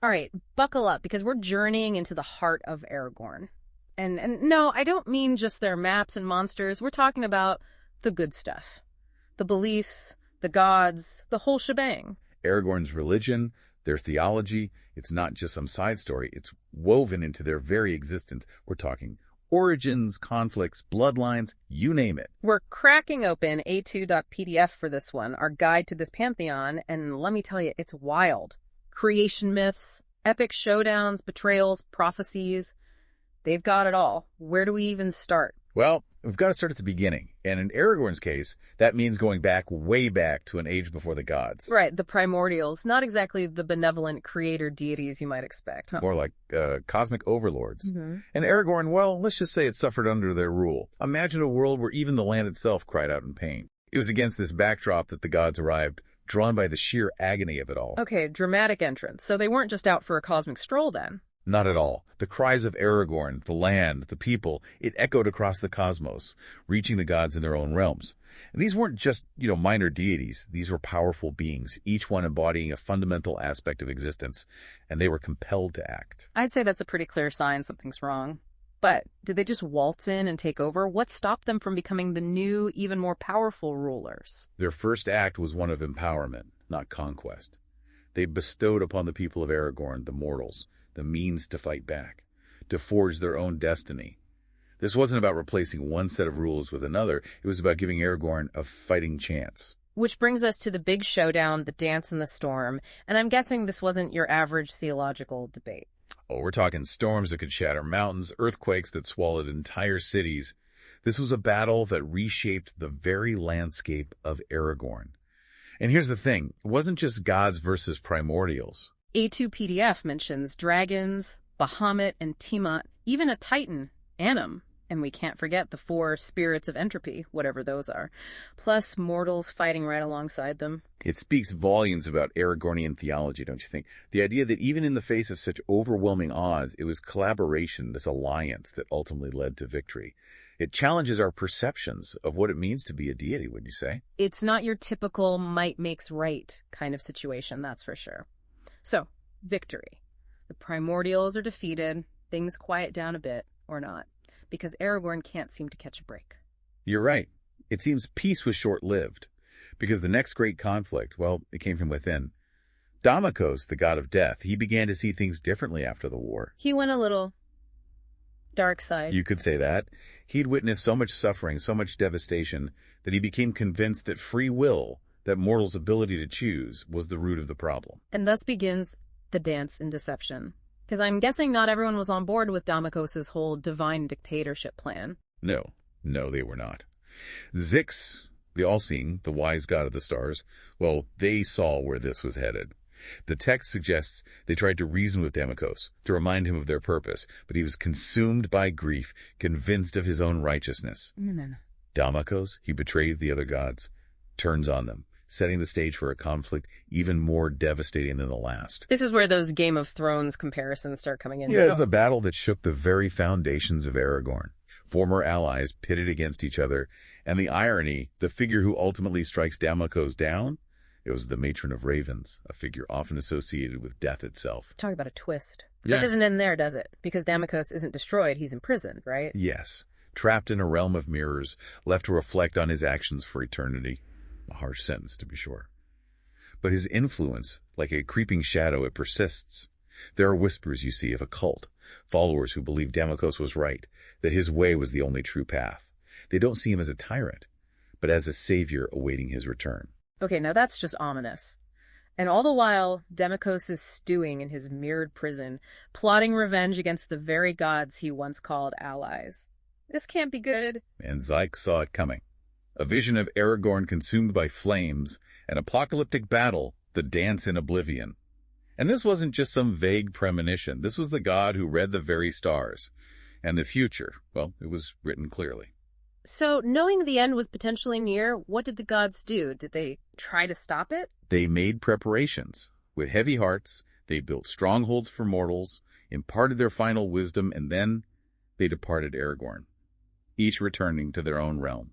All right, buckle up because we're journeying into the heart of Eregorn. And no, I don't mean just their maps and monsters. We're talking about the good stuff. The beliefs, the gods, the whole shebang. Aragorn's religion, their theology, it's not just some side story. It's woven into their very existence. We're talking origins, conflicts, bloodlines, you name it. We're cracking open A2.pdf for this one, our guide to this pantheon, and let me tell you, it's wild. Creation myths, epic showdowns, betrayals, prophecies. They've got it all. Where do we even start? Well, we've got to start at the beginning. And in Aragorn's case, that means going back, way back to an age before the gods. Right, the primordials. Not exactly the benevolent creator deities you might expect, huh? More like cosmic overlords. Mm-hmm. And Eregorn, well, let's just say it suffered under their rule. Imagine a world where even the land itself cried out in pain. It was against this backdrop that the gods arrived, drawn by the sheer agony of it all. Okay, dramatic entrance. So they weren't just out for a cosmic stroll then? Not at all. The cries of Eregorn, the land, the people, it echoed across the cosmos, reaching the gods in their own realms. And these weren't just, minor deities. These were powerful beings, each one embodying a fundamental aspect of existence, and they were compelled to act. I'd say that's a pretty clear sign something's wrong. But did they just waltz in and take over? What stopped them from becoming the new, even more powerful rulers? Their first act was one of empowerment, not conquest. They bestowed upon the people of Eregorn, the mortals, the means to fight back, to forge their own destiny. This wasn't about replacing one set of rules with another. It was about giving Eregorn a fighting chance. Which brings us to the big showdown, the dance in the storm. And I'm guessing this wasn't your average theological debate. Oh, we're talking storms that could shatter mountains, earthquakes that swallowed entire cities. This was a battle that reshaped the very landscape of Eregorn. And here's the thing. It wasn't just gods versus primordials. A2PDF mentions dragons, Bahamut, and Tiamat, even a titan, Anum. And we can't forget the 4 spirits of entropy, whatever those are. Plus mortals fighting right alongside them. It speaks volumes about Eregornian theology, don't you think? The idea that even in the face of such overwhelming odds, it was collaboration, this alliance, that ultimately led to victory. It challenges our perceptions of what it means to be a deity, wouldn't you say? It's not your typical might makes right kind of situation, that's for sure. So, victory. The primordials are defeated, things quiet down a bit, or not, because Eregorn can't seem to catch a break. You're right. It seems peace was short-lived, because the next great conflict, well, it came from within. Damokos, the god of death, he began to see things differently after the war. He went a little dark side. You could say that. He'd witnessed so much suffering, so much devastation, that he became convinced that free will, that mortals' ability to choose, was the root of the problem. And thus begins the dance in deception. Because I'm guessing not everyone was on board with Damokos' whole divine dictatorship plan. No, they were not. Zix, the all-seeing, the wise god of the stars, well, they saw where this was headed. The text suggests they tried to reason with Damokos, to remind him of their purpose, but he was consumed by grief, convinced of his own righteousness. No. Damokos, he betrayed the other gods, turns on them, setting the stage for a conflict even more devastating than the last. This is where those Game of Thrones comparisons start coming in. Yeah, it's a battle that shook the very foundations of Eregorn. Former allies pitted against each other, and the irony, the figure who ultimately strikes Damokos down, it was the Matron of Ravens, a figure often associated with death itself. Talk about a twist. Yeah. It doesn't end there, does it? Because Damokos isn't destroyed, he's imprisoned, right? Yes, trapped in a realm of mirrors, left to reflect on his actions for eternity. A harsh sentence, to be sure. But his influence, like a creeping shadow, it persists. There are whispers, you see, of a cult, followers who believe Damokos was right, that his way was the only true path. They don't see him as a tyrant, but as a savior awaiting his return. Okay, now that's just ominous. And all the while, Damokos is stewing in his mirrored prison, plotting revenge against the very gods he once called allies. This can't be good. And Zyke saw it coming. A vision of Eregorn consumed by flames, an apocalyptic battle, the dance in oblivion. And this wasn't just some vague premonition. This was the god who read the very stars. And the future, well, it was written clearly. So, knowing the end was potentially near, what did the gods do? Did they try to stop it? They made preparations. With heavy hearts, they built strongholds for mortals, imparted their final wisdom, and then they departed Eregorn, each returning to their own realm.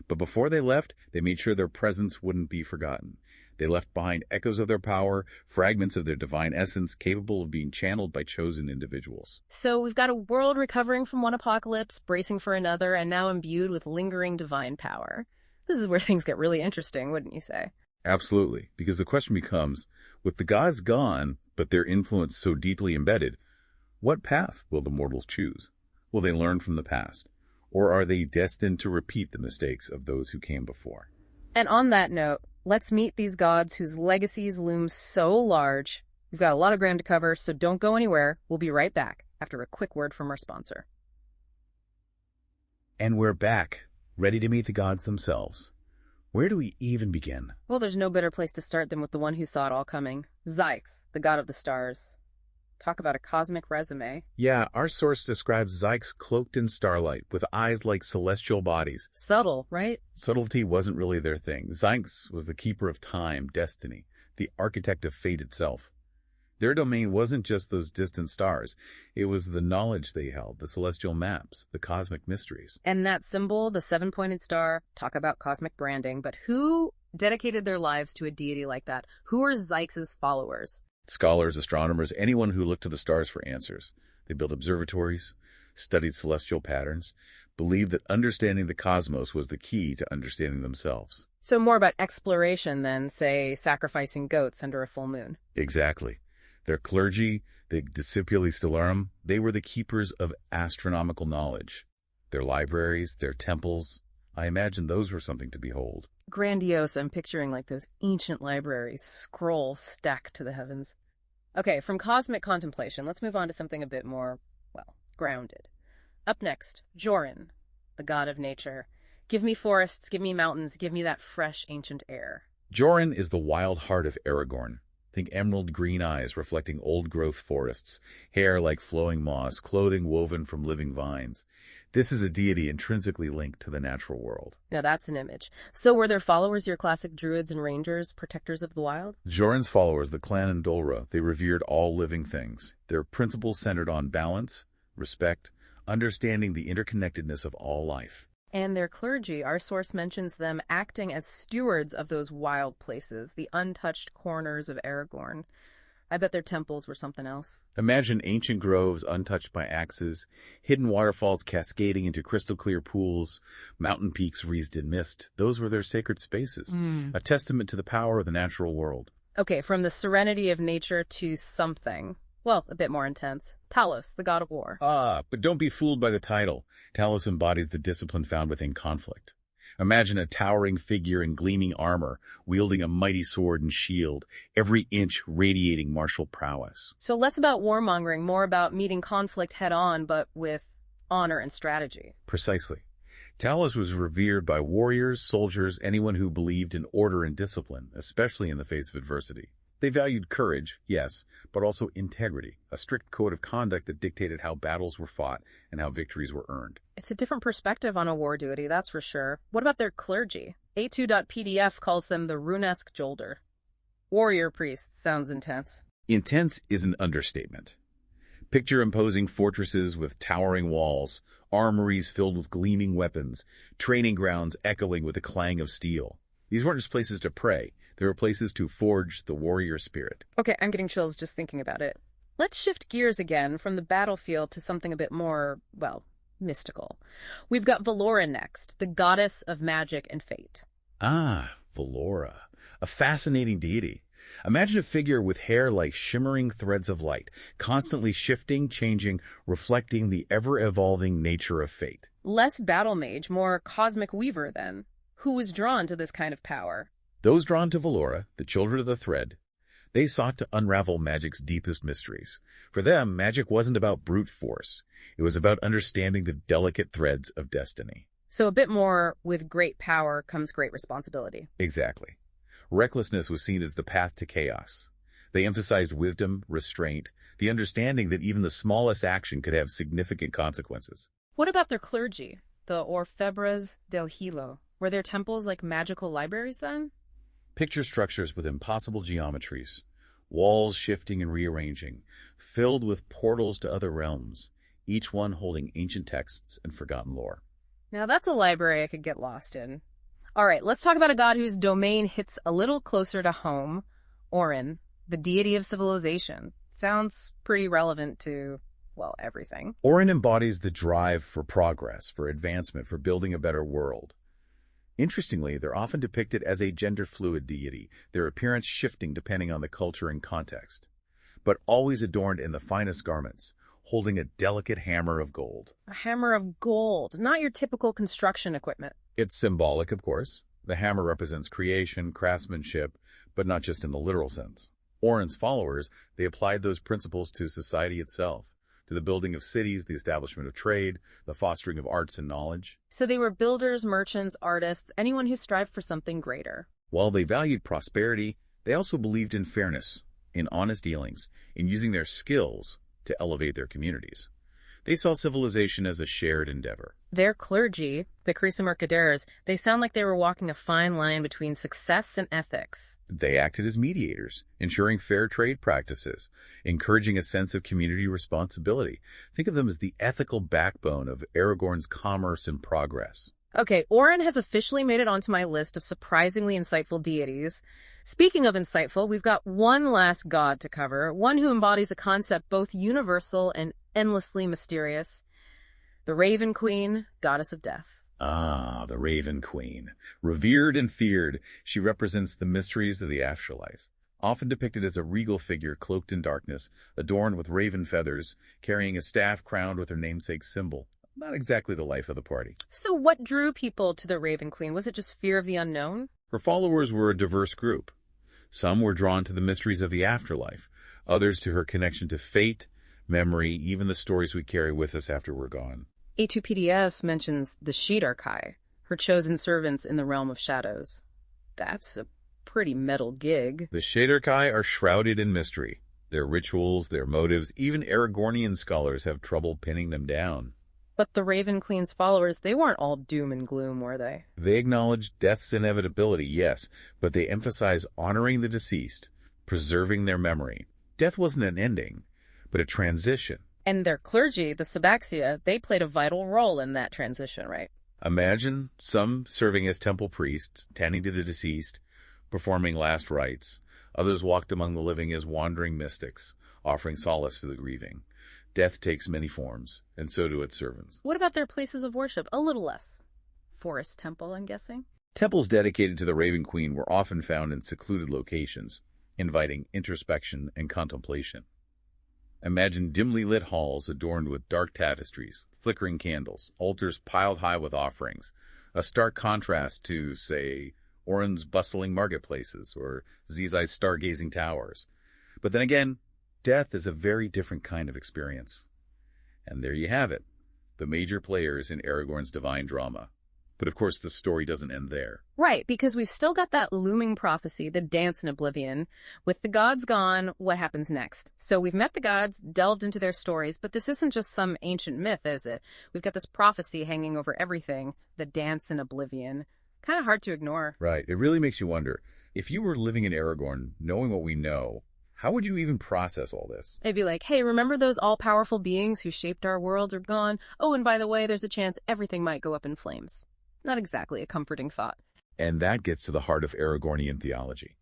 But before they left, they made sure their presence wouldn't be forgotten. They left behind echoes of their power, fragments of their divine essence capable of being channeled by chosen individuals. So we've got a world recovering from one apocalypse, bracing for another, and now imbued with lingering divine power. This is where things get really interesting, wouldn't you say? Absolutely, because the question becomes, with the gods gone, but their influence so deeply embedded, what path will the mortals choose? Will they learn from the past? Or are they destined to repeat the mistakes of those who came before? And on that note, let's meet these gods whose legacies loom so large. We've got a lot of ground to cover, so don't go anywhere. We'll be right back after a quick word from our sponsor. And we're back, ready to meet the gods themselves. Where do we even begin? Well, there's no better place to start than with the one who saw it all coming. Zyx, the god of the stars. Talk about a cosmic resume. Yeah, our source describes Zyx cloaked in starlight, with eyes like celestial bodies. Subtle, right? Subtlety wasn't really their thing. Zyx was the keeper of time, destiny, the architect of fate itself. Their domain wasn't just those distant stars. It was the knowledge they held, the celestial maps, the cosmic mysteries. And that symbol, the seven-pointed star, talk about cosmic branding. But who dedicated their lives to a deity like that? Who are Zyx's followers? Scholars, astronomers, anyone who looked to the stars for answers. They built observatories, studied celestial patterns, believed that understanding the cosmos was the key to understanding themselves. So more about exploration than, say, sacrificing goats under a full moon. Exactly. Their clergy, the Discipuli Stellarum, they were the keepers of astronomical knowledge. Their libraries, their temples, I imagine those were something to behold. Grandiose. I'm picturing like those ancient libraries, scrolls stacked to the heavens. Okay, from cosmic contemplation, let's move on to something a bit more, well, grounded. Up next, Jorin, the god of nature. Give me forests, give me mountains, give me that fresh ancient air. Jorin is the wild heart of Eregorn. Think emerald green eyes reflecting old-growth forests, hair like flowing moss, clothing woven from living vines. This is a deity intrinsically linked to the natural world. Now that's an image. So were their followers your classic druids and rangers, protectors of the wild? Jorin's followers, the clan and Dolra, they revered all living things. Their principles centered on balance, respect, understanding the interconnectedness of all life. And their clergy, our source mentions them acting as stewards of those wild places, the untouched corners of Eregorn. I bet their temples were something else. Imagine ancient groves untouched by axes, hidden waterfalls cascading into crystal-clear pools, mountain peaks wreathed in mist. Those were their sacred spaces, a testament to the power of the natural world. Okay, from the serenity of nature to something, well, a bit more intense. Talos, the god of war. But don't be fooled by the title. Talos embodies the discipline found within conflict. Imagine a towering figure in gleaming armor, wielding a mighty sword and shield, every inch radiating martial prowess. So less about warmongering, more about meeting conflict head-on, but with honor and strategy. Precisely. Talos was revered by warriors, soldiers, anyone who believed in order and discipline, especially in the face of adversity. They valued courage, yes, but also integrity, a strict code of conduct that dictated how battles were fought and how victories were earned. It's a different perspective on a war duty, that's for sure. What about their clergy? A2.pdf calls them the Runesque Jolder. Warrior priests sounds intense. Intense is an understatement. Picture imposing fortresses with towering walls, armories filled with gleaming weapons, training grounds echoing with the clang of steel. These weren't just places to pray. They were places to forge the warrior spirit. Okay, I'm getting chills just thinking about it. Let's shift gears again from the battlefield to something a bit more, well, mystical. We've got Valora next, the goddess of magic and fate. Valora. A fascinating deity. Imagine a figure with hair like shimmering threads of light, constantly shifting, changing, reflecting the ever-evolving nature of fate. Less battle mage, more cosmic weaver then. Who was drawn to this kind of power? Those drawn to Valora, the children of the thread, they sought to unravel magic's deepest mysteries. For them, magic wasn't about brute force. It was about understanding the delicate threads of destiny. So a bit more, with great power comes great responsibility. Exactly. Recklessness was seen as the path to chaos. They emphasized wisdom, restraint, the understanding that even the smallest action could have significant consequences. What about their clergy, the Orfebres del Hilo? Were their temples like magical libraries then? Picture structures with impossible geometries, walls shifting and rearranging, filled with portals to other realms, each one holding ancient texts and forgotten lore. Now that's a library I could get lost in. All right, let's talk about a god whose domain hits a little closer to home. Orin, the deity of civilization. Sounds pretty relevant to, well, everything. Orin embodies the drive for progress, for advancement, for building a better world. Interestingly, they're often depicted as a gender-fluid deity, their appearance shifting depending on the culture and context, but always adorned in the finest garments, holding a delicate hammer of gold. A hammer of gold, not your typical construction equipment. It's symbolic, of course. The hammer represents creation, craftsmanship, but not just in the literal sense. Orin's followers, they applied those principles to society itself, to the building of cities, the establishment of trade, the fostering of arts and knowledge. So they were builders, merchants, artists, anyone who strived for something greater. While they valued prosperity, they also believed in fairness, in honest dealings, in using their skills to elevate their communities. They saw civilization as a shared endeavor. Their clergy, the Crisa Mercaderes, they sound like they were walking a fine line between success and ethics. They acted as mediators, ensuring fair trade practices, encouraging a sense of community responsibility. Think of them as the ethical backbone of Eregorn's commerce and progress. Okay, Orin has officially made it onto my list of surprisingly insightful deities. Speaking of insightful, we've got one last god to cover, one who embodies a concept both universal and endlessly mysterious. The Raven Queen, goddess of death. Ah, the Raven Queen. Revered and feared, she represents the mysteries of the afterlife. Often depicted as a regal figure cloaked in darkness, adorned with raven feathers, carrying a staff crowned with her namesake symbol. Not exactly the life of the party. So what drew people to the Raven Queen? Was it just fear of the unknown? Her followers were a diverse group. Some were drawn to the mysteries of the afterlife, others to her connection to fate, memory, even the stories we carry with us after we're gone. A2PDS mentions the Shidarkai, her chosen servants in the realm of shadows. That's a pretty metal gig. The Shidarkai are shrouded in mystery. Their rituals, their motives, even Eregornian scholars have trouble pinning them down. But the Raven Queen's followers, they weren't all doom and gloom, were they? They acknowledge death's inevitability, yes, but they emphasize honoring the deceased, preserving their memory. Death wasn't an ending, but a transition. And their clergy, the Sabaxia, they played a vital role in that transition, right? Imagine some serving as temple priests, tending to the deceased, performing last rites. Others walked among the living as wandering mystics, offering solace to the grieving. Death takes many forms, and so do its servants. What about their places of worship? A little less. Forest temple, I'm guessing? Temples dedicated to the Raven Queen were often found in secluded locations, inviting introspection and contemplation. Imagine dimly lit halls adorned with dark tapestries, flickering candles, altars piled high with offerings, a stark contrast to, say, Orin's bustling marketplaces or Zizai's stargazing towers. But then again, death is a very different kind of experience. And there you have it, the major players in Eregorn's divine drama. But of course, the story doesn't end there. Right, because we've still got that looming prophecy, the dance in oblivion. With the gods gone, what happens next? So we've met the gods, delved into their stories, but this isn't just some ancient myth, is it? We've got this prophecy hanging over everything, the dance in oblivion. Kind of hard to ignore. Right, it really makes you wonder, if you were living in Eregorn, knowing what we know, how would you even process all this? They'd be like, hey, remember those all-powerful beings who shaped our world are gone? Oh, and by the way, there's a chance everything might go up in flames. Not exactly a comforting thought. And that gets to the heart of Eregornian theology.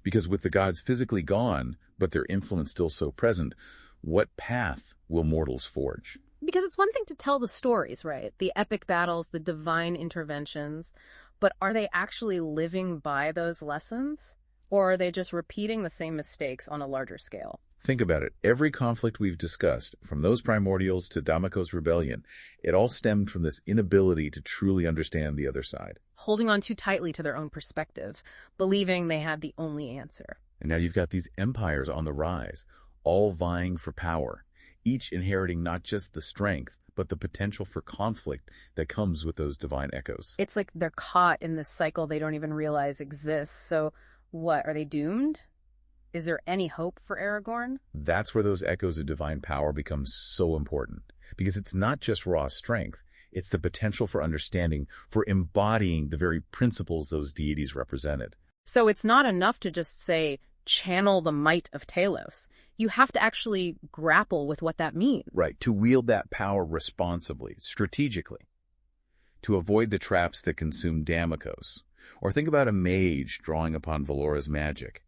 Because with the gods physically gone, but their influence still so present, what path will mortals forge? Because it's one thing to tell the stories, right? The epic battles, the divine interventions. But are they actually living by those lessons? Or are they just repeating the same mistakes on a larger scale? Think about it. Every conflict we've discussed, from those primordials to Damako's rebellion, it all stemmed from this inability to truly understand the other side. Holding on too tightly to their own perspective, believing they had the only answer. And now you've got these empires on the rise, all vying for power, each inheriting not just the strength, but the potential for conflict that comes with those divine echoes. It's like they're caught in this cycle they don't even realize exists. So what, are they doomed? Is there any hope for Eregorn? That's where those echoes of divine power become so important. Because it's not just raw strength, it's the potential for understanding, for embodying the very principles those deities represented. So it's not enough to just say, channel the might of Talos. You have to actually grapple with what that means. Right, to wield that power responsibly, strategically. To avoid the traps that consume Damakos, Or think about a mage drawing upon Valora's magic.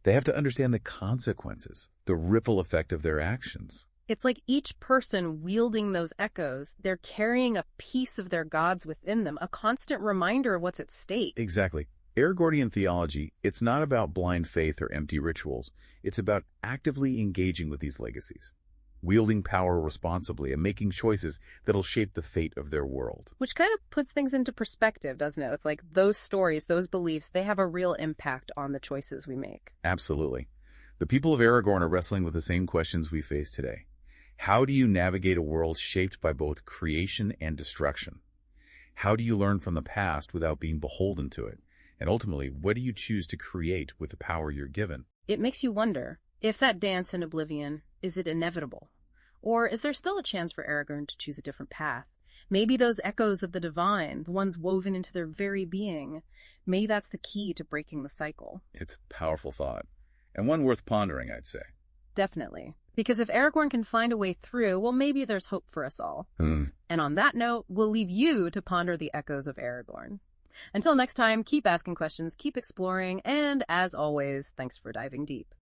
They have to understand the consequences, the ripple effect of their actions. It's like each person wielding those echoes, they're carrying a piece of their gods within them, a constant reminder of what's at stake. Exactly. Eregordian theology, it's not about blind faith or empty rituals. It's about actively engaging with these legacies, wielding power responsibly and making choices that'll shape the fate of their world. Which kind of puts things into perspective, doesn't it? It's like those stories, those beliefs, they have a real impact on the choices we make. Absolutely. The people of Eregorn are wrestling with the same questions we face today. How do you navigate a world shaped by both creation and destruction? How do you learn from the past without being beholden to it? And ultimately, what do you choose to create with the power you're given? It makes you wonder, if that dance in oblivion, is it inevitable? Or is there still a chance for Eregorn to choose a different path? Maybe those echoes of the divine, the ones woven into their very being, maybe that's the key to breaking the cycle. It's a powerful thought, and one worth pondering, I'd say. Definitely. Because if Eregorn can find a way through, well, maybe there's hope for us all. And on that note, we'll leave you to ponder the echoes of Eregorn. Until next time, keep asking questions, keep exploring, and as always, thanks for diving deep.